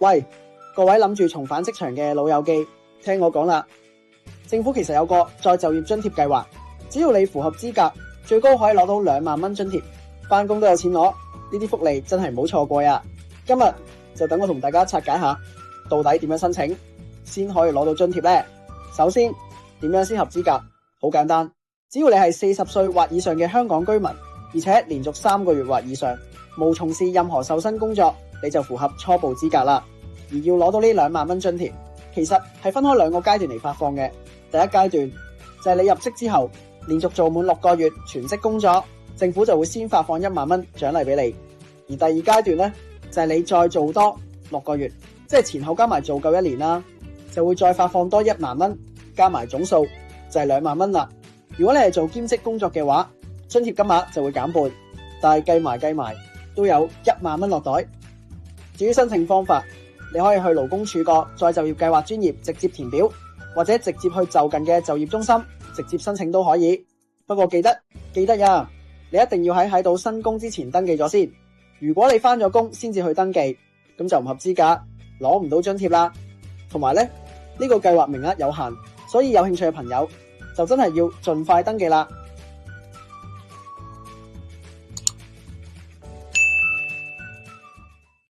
喂，各位諗住重返職場嘅老友記，聽我講啦，政府其實有個再就業津貼計劃，只要你符合資格，最高可以攞到2萬蚊津貼，返工都有錢攞，呢啲福利真係唔好錯過呀！今日就等我同大家拆解下，到底點樣申請先可以攞到津貼呢？首先，點樣先合資格？好簡單，只要你係40歲或以上嘅香港居民，而且連續3個月或以上冇從事任何受薪工作，你就符合初步資格啦。而要攞到呢2萬蚊津貼，其實係分開2個階段嚟發放嘅。第一階段就係你入職之後，連續做滿6個月全職工作，政府就會先發放1萬蚊獎勵俾你。而第二階段呢，就係你再做多6個月，即係前後加埋做夠1年啦，就會再發放多1萬蚊，加埋總數就係2萬蚊啦。如果你係做兼職工作嘅話，津貼金額就會減半，但係計埋都有1萬蚊落袋。至於申請方法，你可以去勞工處個再就業計劃專頁直接填表，或者直接去就近嘅就業中心直接申請都可以。不過記得呀，你一定要喺到新工之前登記咗先。如果你返咗工先至去登記，咁就唔合資格，攞唔到津貼啦。同埋呢個計劃名額有限，所以有興趣嘅朋友就真係要盡快登記啦。